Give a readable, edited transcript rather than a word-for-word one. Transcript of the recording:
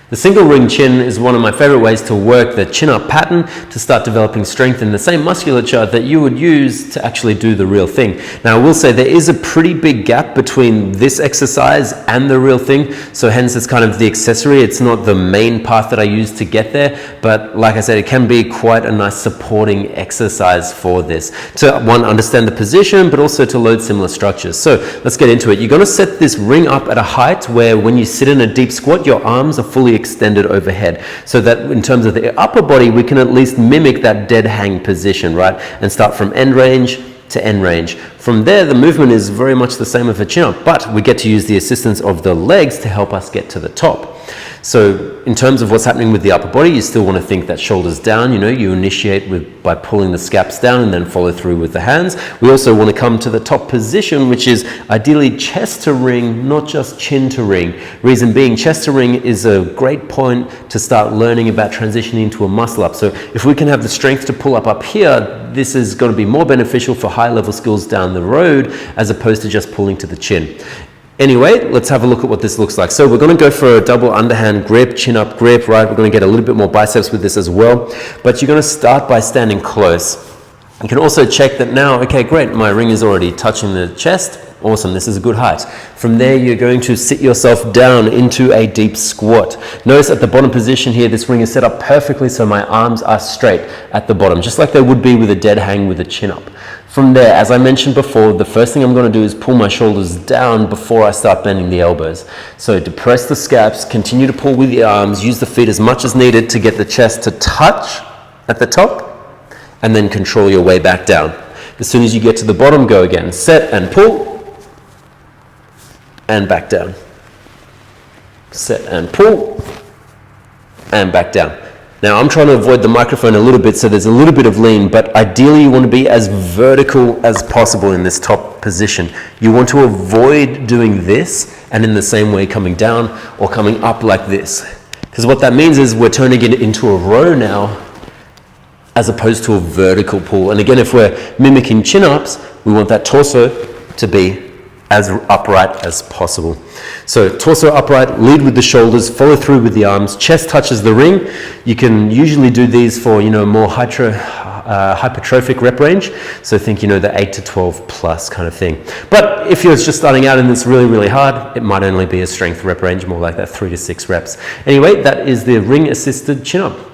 The single ring chin is one of my favorite ways to work the chin up pattern to start developing strength in the same musculature that you would use to actually do the real thing. Now I will say there is a pretty big gap between this exercise and the real thing, so hence it's kind of the accessory. It's not the main path that I use to get there, but like I said, it can be quite a nice supporting exercise for this, to one, understand the position, but also to load similar structures. So let's get into it. You're going to set this ring up at a height where when you sit in a deep squat, your arms are fully extended overhead, so that in terms of the upper body, we can at least mimic that dead hang position, right? And start from end range to end range. From there, the movement is very much the same as a chin up, but we get to use the assistance of the legs to help us get to the top. So in terms of what's happening with the upper body, you still want to think that shoulders down, you initiate by pulling the scaps down and then follow through with the hands. We also want to come to the top position, which is ideally chest to ring, not just chin to ring. Reason being, chest to ring is a great point to start learning about transitioning to a muscle up. So if we can have the strength to pull up here, this is going to be more beneficial for high level skills down the road as opposed to just pulling to the chin. Anyway, let's have a look at what this looks like. So we're going to go for a double underhand grip, chin up grip, right? We're going to get a little bit more biceps with this as well. But you're going to start by standing close. You can also check that now, okay, great, my ring is already touching the chest. Awesome, this is a good height. From there, you're going to sit yourself down into a deep squat. Notice at the bottom position here, this ring is set up perfectly so my arms are straight at the bottom, just like they would be with a dead hang with a chin up. From there, as I mentioned before, the first thing I'm going to do is pull my shoulders down before I start bending the elbows. So depress the scaps, continue to pull with the arms, use the feet as much as needed to get the chest to touch at the top, and then control your way back down. As soon as you get to the bottom, go again. Set and pull, and back down. Set and pull, and back down. Now I'm trying to avoid the microphone a little bit, so there's a little bit of lean, but ideally you want to be as vertical as possible in this top position. You want to avoid doing this and in the same way coming down or coming up like this. Because what that means is we're turning it into a row now as opposed to a vertical pull. And again, if we're mimicking chin-ups, we want that torso to be as upright as possible. So torso upright, lead with the shoulders, follow through with the arms, chest touches the ring. You can usually do these for more hypertrophic rep range. So think the 8 to 12 plus kind of thing. But if you're just starting out and it's really, really hard, it might only be a strength rep range, more like that 3 to 6 reps. Anyway, that is the ring assisted chin up.